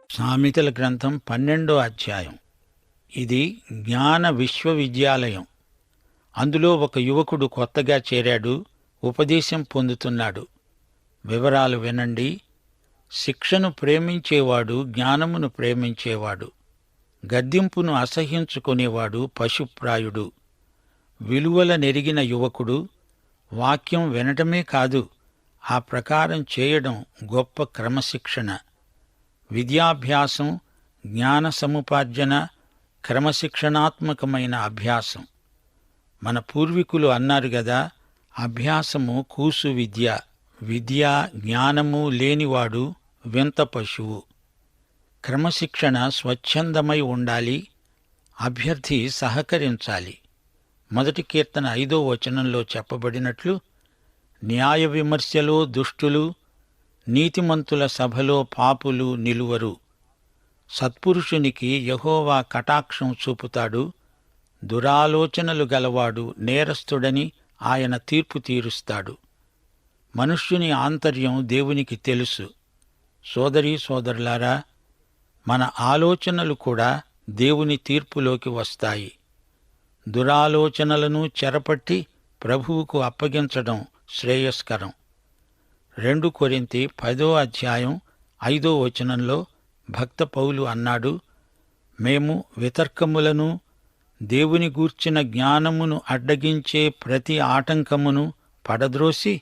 సామెతల గ్రంథం 12వ అధ్యాయం. ఇది జ్ఞాన విశ్వవిద్యాలయం. అందులో ఒక యువకుడు కొత్తగా చేరాడు, ఉపదేశం పొందుతున్నాడు. వివరాలు వినండి. శిక్షను ప్రేమించేవాడు జ్ఞానమును ప్రేమించేవాడు. గద్దింపును అసహ్యించుకునేవాడు పశుప్రాయుడు. విలువల నెరిగిన యువకుడు వాక్యం వినటమే కాదు, ఆ ప్రకారం చేయడం గొప్ప క్రమశిక్షణ. విద్యాభ్యాసం, జ్ఞాన సముపార్జన క్రమశిక్షణాత్మకమైన అభ్యాసం. మన పూర్వీకులు అన్నారు గదా, అభ్యాసము కూసు విద్య, విద్య జ్ఞానము లేనివాడు వింత పశువు. క్రమశిక్షణ స్వచ్ఛందమై ఉండాలి, అభ్యర్థి సహకరించాలి. 1 కీర్తన 5వ వచనంలో చెప్పబడినట్లు, న్యాయ విమర్శలో దుష్టులు, నీతిమంతుల సభలో పాపులు నిలువరు. సత్పురుషునికి యెహోవా కటాక్షం చూపుతాడు. దురాలోచనలు గలవాడు నేరస్తుడని ఆయన తీర్పు తీరుస్తాడు. మనుష్యుని ఆంతర్యం దేవునికి తెలుసు. సోదరీ సోదరులారా, మన ఆలోచనలు కూడా దేవుని తీర్పులోకి వస్తాయి. దురాలోచనలను చెరపట్టి ప్రభువుకు అప్పగించడం శ్రేయస్కరం. 2 కొరింథీ 10వ అధ్యాయం 5వ వచనంలో భక్త పౌలు అన్నాడు, మేము వితర్కములను, దేవుని గూర్చిన జ్ఞానమును అడ్డగించే ప్రతి ఆటంకమును పడద్రోసి,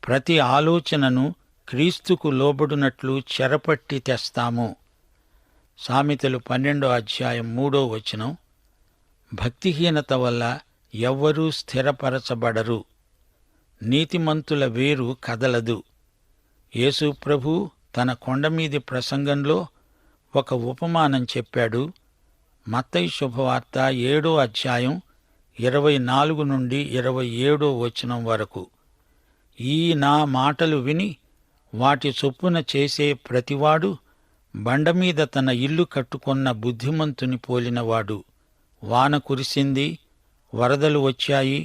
ప్రతి ఆలోచనను క్రీస్తుకు లోబడునట్లు చెరపట్టి తెస్తాము. సామెతలు 12వ అధ్యాయం 3వ వచనం. భక్తిహీనత వల్ల ఎవ్వరూ స్థిరపరచబడరు. నీతిమంతుల వేరు కదలదు. యేసు ప్రభు తన కొండమీది ప్రసంగంలో ఒక ఉపమానం చెప్పాడు. మత్తయి శుభవార్త 7వ అధ్యాయం 24 నుండి 27వ వచనం వరకు. ఈ నా మాటలు విని వాటి చొప్పున చేసే ప్రతివాడు బండమీద తన ఇల్లు కట్టుకొన్న బుద్ధిమంతుని పోలినవాడు. వాన కురిసింది, వరదలు వచ్చాయి,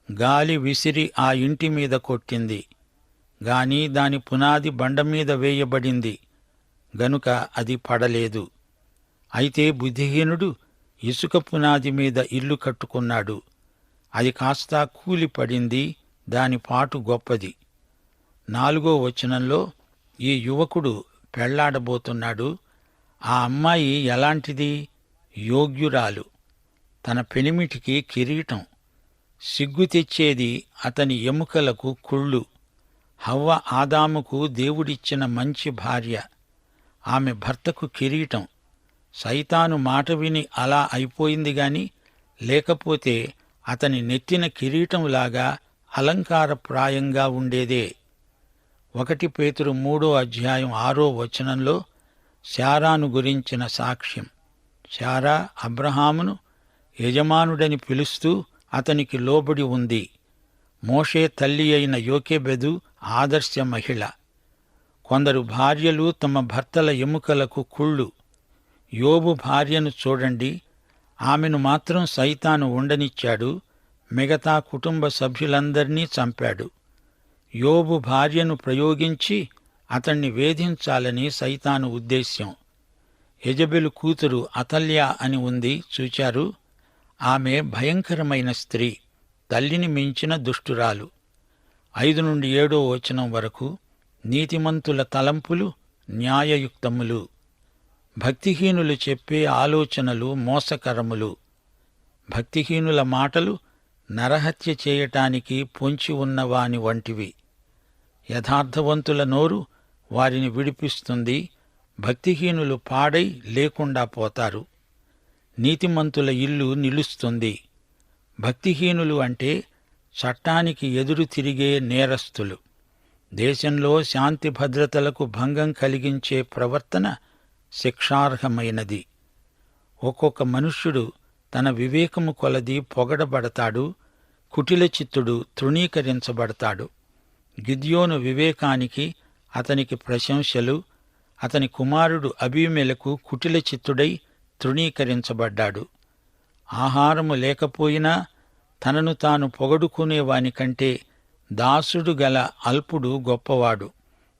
గాలి విసిరి ఆ ఇంటి మీద కొట్టింది. గాని దాని పునాది బండమీద వేయబడింది గనుక అది పడలేదు. అయితే బుద్ధిహీనుడు ఇసుక పునాది మీద ఇల్లు కట్టుకున్నాడు. అది కాస్త కూలిపడింది, దాని పాటు గొప్పది. 4వ వచనంలో ఈ యువకుడు పెళ్లాడబోతున్నాడు. ఆ అమ్మాయి ఎలాంటిది? యోగ్యురాలు. తన పెనిమిటికి కిరీటం. సిగ్గు తెచ్చేది అతని ఎముకలకు కుళ్ళు. హవ్వ ఆదాముకు దేవుడిచ్చిన మంచి భార్య. ఆమె భర్తకు కిరీటం. సైతాను మాట విని అలా అయిపోయింది గాని, లేకపోతే అతని నెత్తిన కిరీటంలాగా అలంకారప్రాయంగా ఉండేదే. 1 పేతురు 3వ అధ్యాయం 6వ వచనంలో శారాను గురించిన సాక్ష్యం. శారా అబ్రహామును యజమానుడని పిలుస్తూ అతనికి లోబడి ఉంది. మోషే తల్లి అయిన యోకెబెదు ఆదర్శ మహిళ. కొందరు భార్యలు తమ భర్తల ఎముకలకు కుళ్ళు. యోబు భార్యను చూడండి, ఆమెను మాత్రం సైతాను ఉండనిచ్చాడు, మిగతా కుటుంబ సభ్యులందర్నీ చంపాడు. యోబు భార్యను ప్రయోగించి అతణ్ణి వేధించాలని సైతాను ఉద్దేశ్యం. యెజెబెలు కూతురు అతల్యా అని ఉంది, చూచారు. ఆమె భయంకరమైన స్త్రీ, తల్లిని మించిన దుష్టురాలు. 5 నుండి 7వ వచనం వరకు. నీతిమంతుల తలంపులు న్యాయయుక్తములు. భక్తిహీనులు చెప్పే ఆలోచనలు మోసకరములు. భక్తిహీనుల మాటలు నరహత్య చేయటానికి పొంచి ఉన్నవాని వంటివి. యథార్థవంతుల నోరు వారిని విడిపిస్తుంది. భక్తిహీనులు పాడై లేకుండా పోతారు. నీతిమంతుల ఇల్లు నిలుస్తుంది. భక్తిహీనులు అంటే చట్టానికి ఎదురు తిరిగే నేరస్తులు. దేశంలో శాంతి భద్రతలకు భంగం కలిగించే ప్రవర్తన శిక్షార్హమైనది. ఒక్కొక్క మనుష్యుడు తన వివేకము కొలది పొగడబడతాడు, కుటిలచిత్తుడు తృణీకరించబడతాడు. గిద్యోను వివేకానికి అతనికి ప్రశంసలు, అతని కుమారుడు అబీమెలెకు కుటిలచిత్తుడై తృణీకరించబడ్డాడు. ఆహారము లేకపోయినా తనను తాను పొగడుకునేవానికంటే దాసుడు గల అల్పుడు గొప్పవాడు.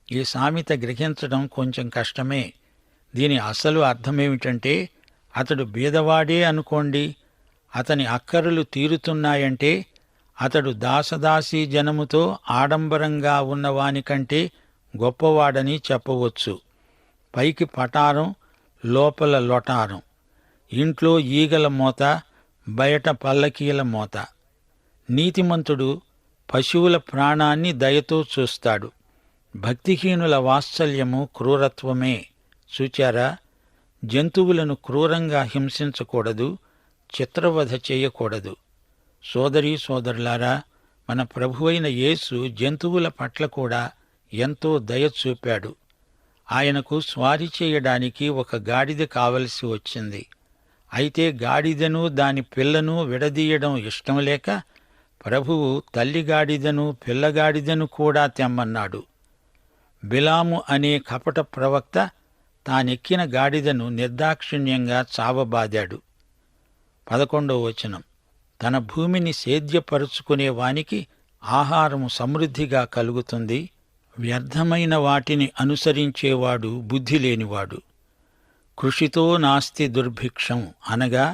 ఈ సామెత గ్రహించడం కొంచెం కష్టమే. దీని అసలు అర్థమేమిటంటే, అతడు బీదవాడే అనుకోండి, అతని అక్కరలు తీరుతున్నాయంటే అతడు దాసదాసీ జనముతో ఆడంబరంగా ఉన్నవానికంటే గొప్పవాడని చెప్పవచ్చు. పైకి పటారం, లోపల లొటారం. ఇంట్లో ఈగల మోత, బయట పల్లకీల మోత. నీతిమంతుడు పశువుల ప్రాణాన్ని దయతో చూస్తాడు. భక్తిహీనుల వాత్సల్యము క్రూరత్వమే. చూచారా, జంతువులను క్రూరంగా హింసించకూడదు, చిత్రవధ చేయకూడదు. సోదరీ సోదరులారా, మన ప్రభువైన యేసు జంతువుల పట్ల కూడా ఎంతో దయ చూపాడు. ఆయనకు స్వారీ చేయడానికి ఒక గాడిద కావలసి వచ్చింది. అయితే గాడిదను దాని పిల్లను విడదీయడం ఇష్టం లేక ప్రభువు తల్లిగాడిదను పిల్లగాడిదను కూడా తెమ్మన్నాడు. బిలాము అనే కపట ప్రవక్త తానెక్కిన గాడిదను నిర్దాక్షిణ్యంగా చావబాదాడు. 11వ వచనం, తన భూమిని సేద్యపరుచుకునే వానికి ఆహారము సమృద్ధిగా కలుగుతుంది. వ్యర్థమైన వాటిని అనుసరించేవాడు బుద్ధిలేనివాడు. కృషితో నాస్తి దుర్భిక్షం అనగా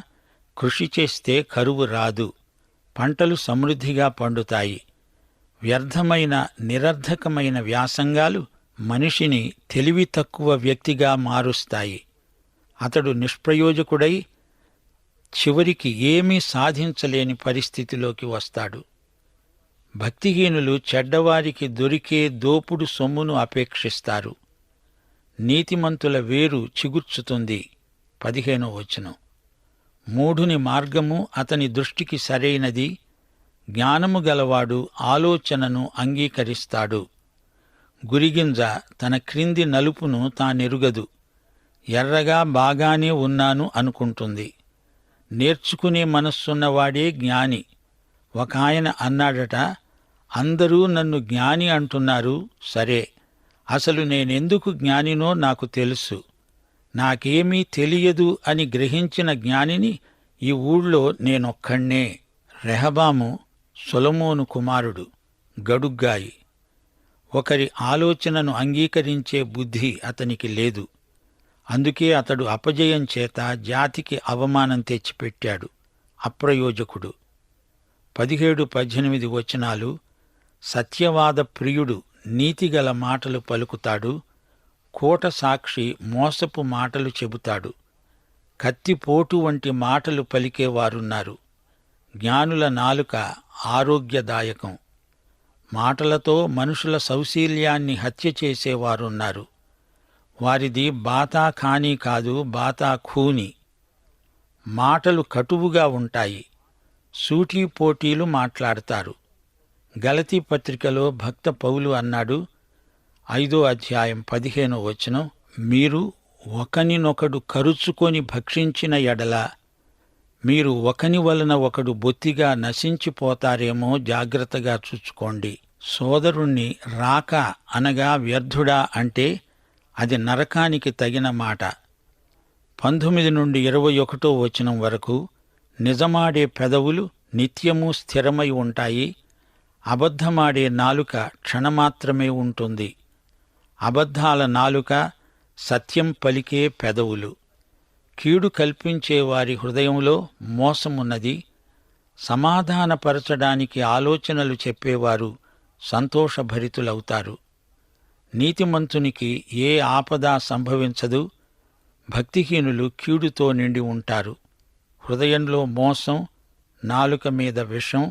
కృషి చేస్తే కరువు రాదు, పంటలు సమృద్ధిగా పండుతాయి. వ్యర్థమైన నిరర్ధకమైన వ్యాసంగాలు మనిషిని తెలివి తక్కువ వ్యక్తిగా మారుస్తాయి. అతడు నిష్ప్రయోజకుడై చివరికి ఏమీ సాధించలేని పరిస్థితిలోకి వస్తాడు. భక్తిహీనులు చెడ్డవారికి దొరికే దోపుడు సొమ్మును అపేక్షిస్తారు. నీతిమంతుల వేరు చిగుర్చుతుంది. 15వ వచనం, మూఢుని మార్గము అతని దృష్టికి సరైనది, జ్ఞానము గలవాడు ఆలోచనను అంగీకరిస్తాడు. గురిగింజ తన క్రింది నలుపును తానెరుగదు, ఎర్రగా బాగానే ఉన్నాను అనుకుంటుంది. నేర్చుకునే మనస్సున్నవాడే జ్ఞాని. ఒకాయన అన్నాడట, అందరూ నన్ను జ్ఞాని అంటున్నారు, సరే, అసలు నేనెందుకు జ్ఞానినో నాకు తెలుసు. నాకేమీ తెలియదు అని గ్రహించిన జ్ఞానిని ఈ ఊళ్ళో నేనొక్కణ్ణే. రెహబాము సొలొమోను కుమారుడు, గడుగ్గాయి. ఒకరి ఆలోచనను అంగీకరించే బుద్ధి అతనికి లేదు. అందుకే అతడు అపజయం చేత జాతికి అవమానం తెచ్చిపెట్టాడు. అప్రయోజకుడు. 17-18 వచనాలు, సత్యవాద ప్రియుడు నీతిగల మాటలు పలుకుతాడు, కోట సాక్షి మోసపు మాటలు చెబుతాడు. కత్తిపోటు వంటి మాటలు పలికేవారున్నారు. జ్ఞానుల నాలుక ఆరోగ్యదాయకం. మాటలతో మనుషుల సౌశీల్యాన్ని హత్య చేసేవారున్నారు. వారిది బాతా ఖానీ కాదు, బాతా ఖూనీ. మాటలు కటువుగా ఉంటాయి. సూటీపోటీలు మాట్లాడతారు. గలతీ పత్రికలో భక్త పౌలు అన్నాడు, 5వ అధ్యాయం 15వ వచనం, మీరు ఒకనినొకడు కరుచుకొని భక్షించిన ఎడల మీరు ఒకని వలన ఒకడు బొత్తిగా నశించిపోతారేమో జాగ్రత్తగా చూచుకోండి. సోదరుణ్ణి రాక అనగా వ్యర్థుడా అంటే అది నరకానికి తగిన మాట. 19-21 వచనం వరకు, నిజమాడే పెదవులు నిత్యము స్థిరమై ఉంటాయి, అబద్ధమాడే నాలుక క్షణమాత్రమే ఉంటుంది. అబద్ధాల నాలుక, సత్యం పలికే పెదవులు. కీడు కల్పించేవారి హృదయంలో మోసమున్నది. సమాధానపరచడానికి ఆలోచనలు చెప్పేవారు సంతోషభరితులవుతారు. నీతిమంతునికి ఏ ఆపద సంభవించదు. భక్తిహీనులు కీడుతో నిండి ఉంటారు. హృదయంలో మోసం, నాలుక మీద విషం.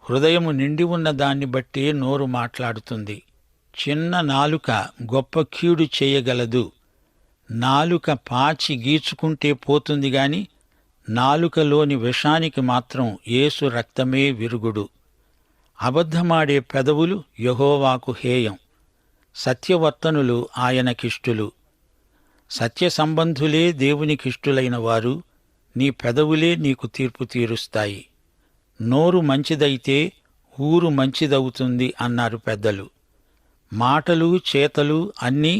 హృదయము నిండి ఉన్న దాన్ని బట్టే నోరు మాట్లాడుతుంది. చిన్న నాలుక గొప్ప కీడు చేయగలదు. నాలుక పాచి గీచుకుంటే పోతుంది గాని నాలుకలోని విషానికి మాత్రం యేసు రక్తమే విరుగుడు. అబద్ధమాడే పెదవులు యెహోవాకు హేయం, సత్యవర్తనులు ఆయనకిష్టులు. సత్య సంబంధులే దేవునికిష్టులైన వారు. నీ పెదవులే నీకు తీర్పు తీరుస్తాయి. నోరు మంచిదైతే ఊరు మంచిదవుతుంది అన్నారు పెద్దలు. మాటలు చేతలు అన్నీ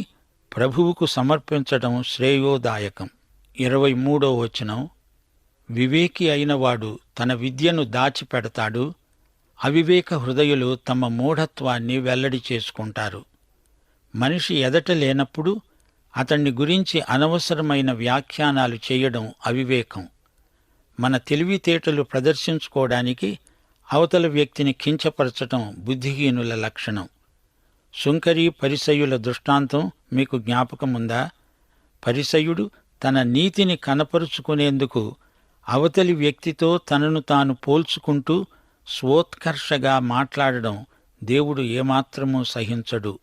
ప్రభువుకు సమర్పించటం శ్రేయోదాయకం. 23వ వచనం, వివేకి అయినవాడు తన విద్యను దాచిపెడతాడు, అవివేక హృదయులు తమ మూఢత్వాన్ని వెల్లడి చేసుకుంటారు. మనిషి ఎదట లేనప్పుడు అతణ్ణి గురించి అనవసరమైన వ్యాఖ్యానాలు చేయడం అవివేకం. మన తెలివితేటలు ప్రదర్శించుకోవడానికి అవతల వ్యక్తిని కించపరచటం బుద్ధిహీనుల లక్షణం. సుంకరీ పరిసయ్యుల దృష్టాంతం మీకు జ్ఞాపకముందా? పరిసయ్యుడు తన నీతిని కనపరుచుకునేందుకు అవతలి వ్యక్తితో తనను తాను పోల్చుకుంటూ స్వోత్కర్షగా మాట్లాడడం దేవుడు ఏమాత్రమూ సహించడు.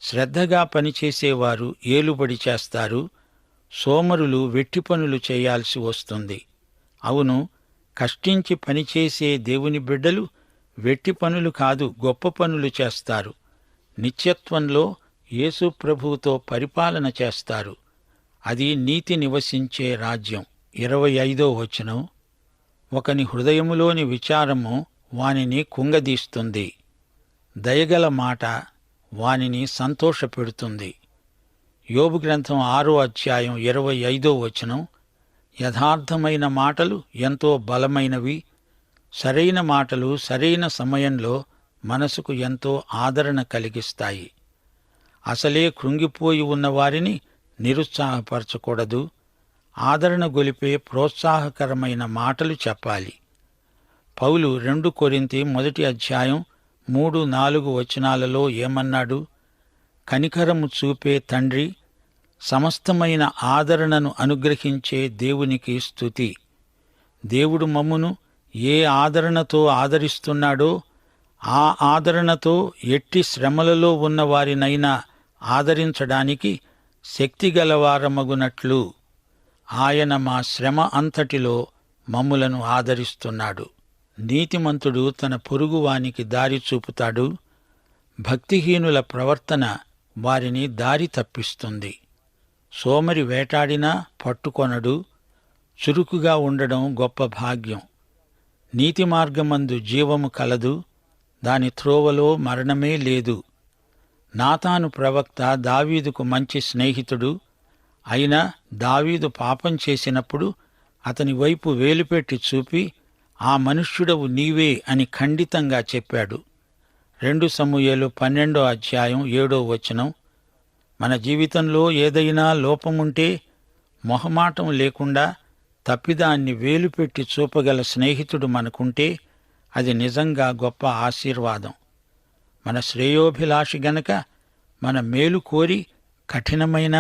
శ్రద్ధగా పనిచేసేవారు ఏలుబడి చేస్తారు, సోమరులు వెట్టి పనులు చేయాల్సి వస్తుంది. అవును, కష్టించి పనిచేసే దేవుని బిడ్డలు వెట్టి పనులు కాదు, గొప్ప పనులు చేస్తారు. నిత్యత్వంలో యేసు ప్రభువుతో పరిపాలన చేస్తారు. అది నీతి నివసించే రాజ్యం. 25వ వచనం, ఒకని హృదయములోని విచారము వానిని కుంగదీస్తుంది, దయగల మాట వానిని సంతోషపెడుతుంది. యోబు గ్రంథం 6వ అధ్యాయం 25వ వచనం, యథార్థమైన మాటలు ఎంతో బలమైనవి, సరైన మాటలు సరైన సమయంలో మనసుకు ఎంతో ఆదరణ కలిగిస్తాయి. అసలే కృంగిపోయి ఉన్నవారిని నిరుత్సాహపరచకూడదు. ఆదరణ గొలిపే ప్రోత్సాహకరమైన మాటలు చెప్పాలి. పౌలు 2 కొరింథీ 1 అధ్యాయం 3-4 వచనాలలో ఏమన్నాడు? కనికరము చూపే తండ్రి, సమస్తమైన ఆదరణను అనుగ్రహించే దేవునికి స్తుతి. దేవుడు మమ్మును ఏ ఆదరణతో ఆదరిస్తున్నాడో ఆ ఆదరణతో ఎట్టి శ్రమలలో ఉన్నవారినైనా ఆదరించడానికి శక్తిగలవారమగునట్లు ఆయన మా శ్రమ అంతటిలో మమ్ములను ఆదరిస్తున్నాడు. నీతిమంతుడు తన పొరుగువానికి దారి చూపుతాడు, భక్తిహీనుల ప్రవర్తన వారిని దారి తప్పిస్తుంది. సోమరి వేటాడినా పట్టుకొనడు, చురుకుగా ఉండడం గొప్ప భాగ్యం. నీతి మార్గమందు జీవము కలదు, దాని త్రోవలో మరణమే లేదు. నాతాను ప్రవక్త దావీదుకు మంచి స్నేహితుడు. అయినా దావీదు పాపం చేసినప్పుడు అతని వైపు వేలుపెట్టి చూపి, ఆ మనుష్యుడవు నీవే అని ఖండితంగా చెప్పాడు. 2 సమూయేలు 12వ అధ్యాయం 7వ వచనం. మన జీవితంలో ఏదైనా లోపముంటే మొహమాటం లేకుండా తప్పిదాన్ని వేలుపెట్టి చూపగల స్నేహితుడు మనకుంటే అది నిజంగా గొప్ప ఆశీర్వాదం. మన శ్రేయోభిలాషి గనక మన మేలు కోరి కఠినమైన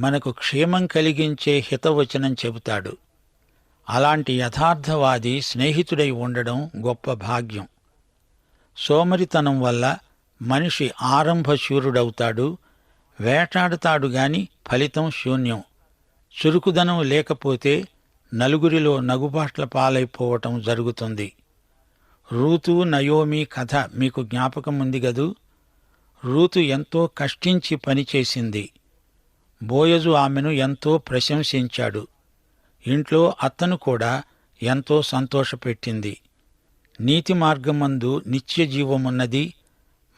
మనకు క్షేమం కలిగించే హితవచనం చెబుతాడు. అలాంటి యథార్థవాది స్నేహితుడై ఉండడం గొప్ప భాగ్యం. సోమరితనం వల్ల మనిషి ఆరంభశూరుడవుతాడు, వేటాడుతాడు గాని ఫలితం శూన్యం. చురుకుదనం లేకపోతే నలుగురిలో నగుబాట్ల పాలైపోవటం జరుగుతుంది. రూతు నయోమి కథ మీకు జ్ఞాపకముంది గదూ? రూతు ఎంతో కష్టించి పనిచేసింది. బోయజు ఆమెను ఎంతో ప్రశంసించాడు. ఇంట్లో అత్తను కూడా ఎంతో సంతోషపెట్టింది. నీతి మార్గమందు నిత్య జీవమున్నది.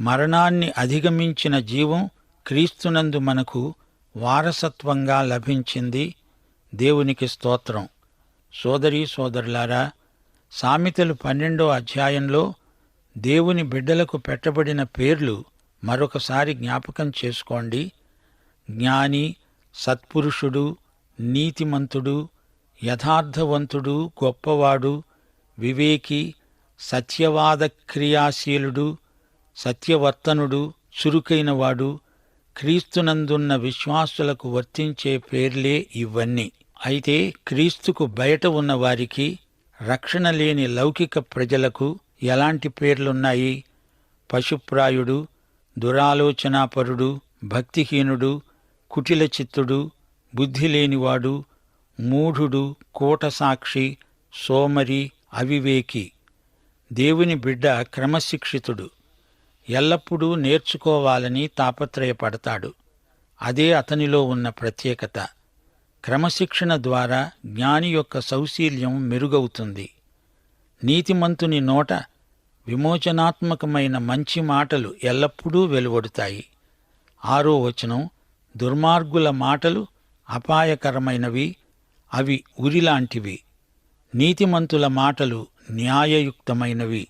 మరణాన్ని అధిగమించిన జీవం క్రీస్తునందు మనకు వారసత్వంగా లభించింది. దేవునికి స్తోత్రం. సోదరీ సోదరులారా, సామెతలు 12వ అధ్యాయంలో దేవుని బిడ్డలకు పెట్టబడిన పేర్లు మరొకసారి జ్ఞాపకం చేసుకోండి. జ్ఞాని, సత్పురుషుడు, నీతిమంతుడు, యథార్థవంతుడు, గొప్పవాడు, వివేకి, సత్యవాద క్రియాశీలుడు, సత్యవర్తనుడు, చురుకైనవాడు, క్రీస్తునందున్న విశ్వాసులకు వర్తించే పేర్లే ఇవన్నీ. అయితే క్రీస్తుకు బయట ఉన్నవారికి, రక్షణ లేని లౌకిక ప్రజలకు ఎలాంటి పేర్లున్నాయి? పశుప్రాయుడు, దురాలోచనాపరుడు, భక్తిహీనుడు, కుటిల చిత్తుడు, బుద్ధిలేనివాడు, మూఢుడు, కూటసాక్షి, సోమరి, అవివేకి. దేవుని బిడ్డ క్రమశిక్షితుడు. ఎల్లప్పుడూ నేర్చుకోవాలని తాపత్రయపడతాడు. అదే అతనిలో ఉన్న ప్రత్యేకత. క్రమశిక్షణ ద్వారా జ్ఞాని యొక్క సౌశీల్యం మెరుగవుతుంది. నీతిమంతుని నోట విమోచనాత్మకమైన మంచి మాటలు ఎల్లప్పుడూ వెలువడుతాయి. 6వ వచనం, దుర్మార్గుల మాటలు అపాయకరమైనవి, అవి ఉరిలాంటివి. నీతిమంతుల మాటలు న్యాయయుక్తమైనవి.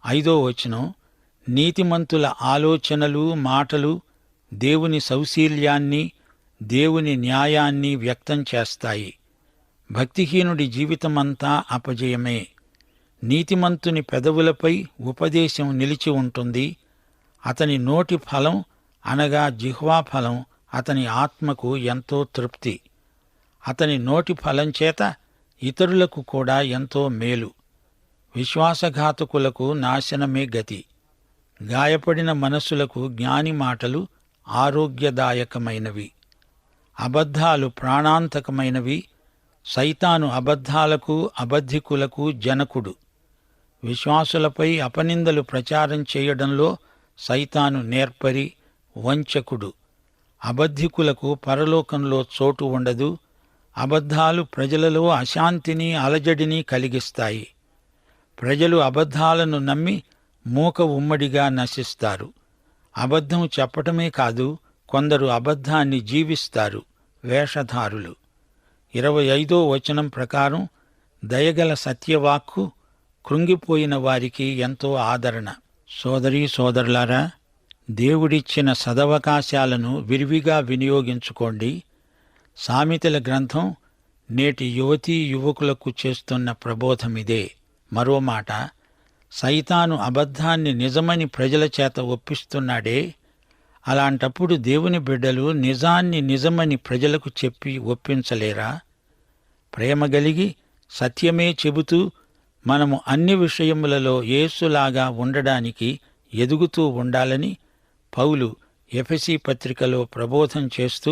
5వ వచనం, నీతిమంతుల ఆలోచనలు మాటలు దేవుని సౌశీల్యాన్ని, దేవుని న్యాయాన్ని వ్యక్తం చేస్తాయి. భక్తిహీనుడి జీవితమంతా అపజయమే. నీతిమంతుని పెదవులపై ఉపదేశం నిలిచి ఉంటుంది. అతని నోటి ఫలం అనగా జిహ్వాఫలం అతని ఆత్మకు ఎంతో తృప్తి. అతని నోటి ఫలం చేత ఇతరులకు కూడా ఎంతో మేలు. విశ్వాసఘాతకులకు నాశనమే గతి. గాయపడిన మనస్సులకు జ్ఞాని మాటలు ఆరోగ్యదాయకమైనవి. అబద్ధాలు ప్రాణాంతకమైనవి. సైతాను అబద్ధాలకు అబద్ధికులకు జనకుడు. విశ్వాసులపై అపనిందలు ప్రచారం చేయడంలో సైతాను నేర్పరి, వంచకుడు. అబద్ధికులకు పరలోకంలో చోటు ఉండదు. అబద్ధాలు ప్రజలలో అశాంతిని, అలజడిని కలిగిస్తాయి. ప్రజలు అబద్ధాలను నమ్మి మూక ఉమ్మడిగా నశిస్తారు. అబద్ధం చెప్పటమే కాదు, కొందరు అబద్ధాన్ని జీవిస్తారు, వేషధారులు. 25వ వచనం ప్రకారం దయగల సత్యవాక్కు కృంగిపోయిన వారికి ఎంతో ఆదరణ. సోదరీ సోదరులారా, దేవుడిచ్చిన సదవకాశాలను విరివిగా వినియోగించుకోండి. సామెతల గ్రంథం నేటి యువతీ యువకులకు చేస్తున్న ప్రబోధమిదే. మరో మాట, సైతాను అబద్ధాన్ని నిజమని ప్రజల చేత ఒప్పిస్తున్నాడే. అలాంటప్పుడు దేవుని బిడ్డలు నిజాన్ని నిజమని ప్రజలకు చెప్పి ఒప్పించలేరా? ప్రేమ గలిగి సత్యమే చెబుతూ మనము అన్ని విషయములలో యేసులాగా ఉండడానికి ఎదుగుతూ ఉండాలని పౌలు ఎఫెసీ పత్రికలో ప్రబోధం చేస్తూ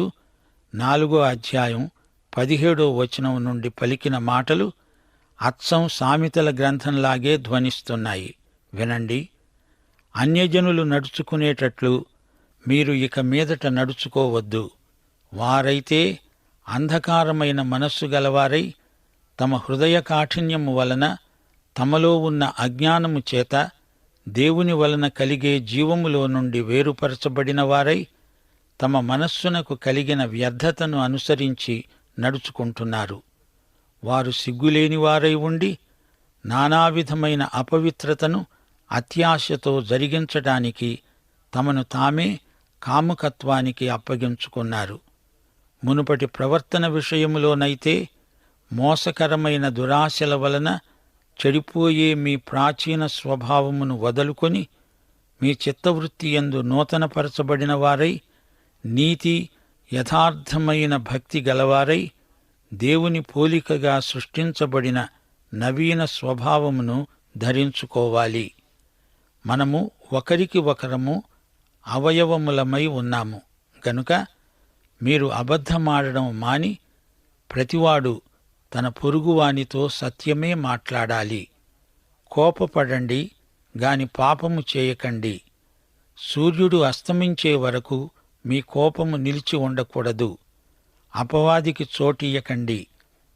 4వ అధ్యాయం 17వ వచనం నుండి పలికిన మాటలు అచ్చం సామెతల గ్రంథంలాగే ధ్వనిస్తున్నాయి. వినండి. అన్యజనులు నడుచుకునేటట్లు మీరు ఇక మీదట నడుచుకోవద్దు. వారైతే అంధకారమైన మనస్సు గలవారై తమ హృదయ కాఠిన్యము వలన, తమలో ఉన్న అజ్ఞానము చేత దేవుని వలన కలిగే జీవములో నుండి వేరుపరచబడిన వారై తమ మనస్సునకు కలిగిన వ్యర్థతను అనుసరించి నడుచుకుంటున్నారు. వారు సిగ్గులేని వారై ఉండి నానావిధమైన అపవిత్రతను అత్యాశతో జరిగించటానికి తమను తామే కాముకత్వానికి అప్పగించుకున్నారు. మునుపటి ప్రవర్తన విషయములోనైతే మోసకరమైన దురాశల వలన చెడిపోయే మీ ప్రాచీన స్వభావమును వదులుకొని మీ చిత్తవృత్తి యందు నూతనపరచబడిన వారై నీతి యథార్థమైన భక్తి గలవారై దేవుని పోలికగా సృష్టించబడిన నవీన స్వభావమును ధరించుకోవాలి. మనము ఒకరికి ఒకరము అవయవములమై ఉన్నాము గనుక మీరు అబద్ధమాడడం మాని ప్రతివాడు తన పొరుగువానితో సత్యమే మాట్లాడాలి. కోపపడండి గాని పాపము చేయకండి. సూర్యుడు అస్తమించే వరకు మీ కోపము నిలిచి ఉండకూడదు. అపవాదికి చోటియ్యకండి.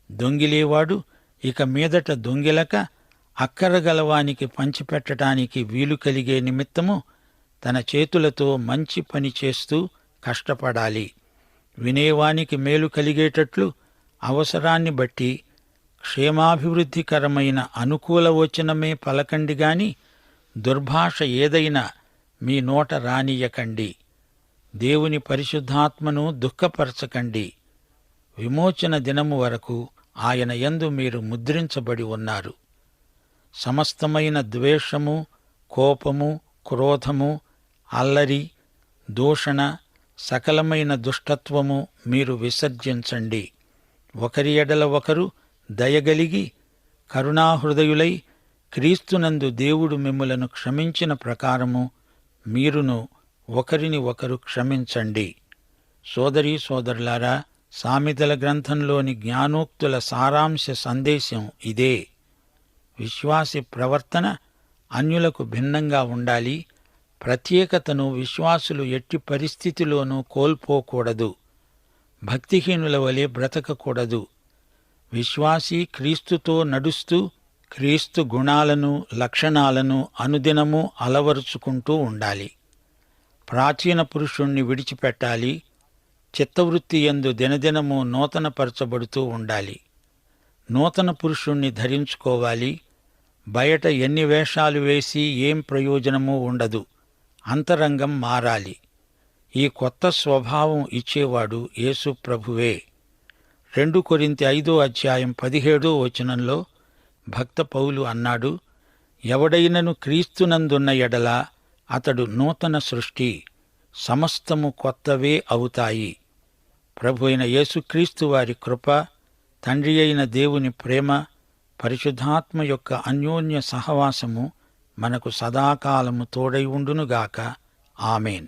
దొంగిలేవాడు ఇక మీదట దొంగిలక అక్కరగలవానికి పంచిపెట్టడానికి వీలు కలిగే నిమిత్తము తన చేతులతో మంచి పని చేస్తూ కష్టపడాలి. వినేవానికి మేలు కలిగేటట్లు అవసరాన్ని బట్టి క్షేమాభివృద్ధికరమైన అనుకూల వచనమే పలకండి గాని దుర్భాష ఏదైనా మీ నోట రానియ్యకండి. దేవుని పరిశుద్ధాత్మను దుఃఖపరచకండి. విమోచన దినము వరకు ఆయన యందు మీరు ముద్రించబడి ఉన్నారు. సమస్తమైన ద్వేషము, కోపము, క్రోధము, అల్లరి, దూషణ, సకలమైన దుష్టత్వము మీరు విసర్జించండి. ఒకరి ఎడల ఒకరు దయగలిగి కరుణాహృదయులై క్రీస్తునందు దేవుడు మిమ్ములను క్షమించిన ప్రకారము మీరును ఒకరిని ఒకరు క్షమించండి. సోదరీ సోదరులారా, సామెతల గ్రంథంలోని జ్ఞానోక్తుల సారాంశ సందేశం ఇదే. విశ్వాసి ప్రవర్తన అన్యులకు భిన్నంగా ఉండాలి. ప్రత్యేకతను విశ్వాసులు ఎట్టి పరిస్థితిలోనూ కోల్పోకూడదు. భక్తిహీనుల వలె బ్రతకకూడదు. విశ్వాసి క్రీస్తుతో నడుస్తూ క్రీస్తు గుణాలను, లక్షణాలను అనుదినము అలవరుచుకుంటూ ఉండాలి. ప్రాచీన పురుషుణ్ణి విడిచిపెట్టాలి. చిత్తవృత్తి యందు దినదినము నూతనపరచబడుతూ ఉండాలి. నూతన పురుషుణ్ణి ధరించుకోవాలి. బయట ఎన్ని వేషాలు వేసి ఏం ప్రయోజనమూ ఉండదు. అంతరంగం మారాలి. ఈ కొత్త స్వభావం ఇచ్చేవాడు యేసు ప్రభువే. 2 కొరింథీ 5:17 భక్త పౌలు అన్నాడు, ఎవడైనను క్రీస్తునందున్న ఎడల అతడు నూతన సృష్టి, సమస్తము కొత్తవే అవుతాయి. ప్రభు అయిన యేసుక్రీస్తు వారి కృప, తండ్రి అయిన దేవుని ప్రేమ, పరిశుద్ధాత్మ యొక్క అన్యోన్య సహవాసము మనకు సదాకాలము తోడై ఉండునుగాక. ఆమేన్.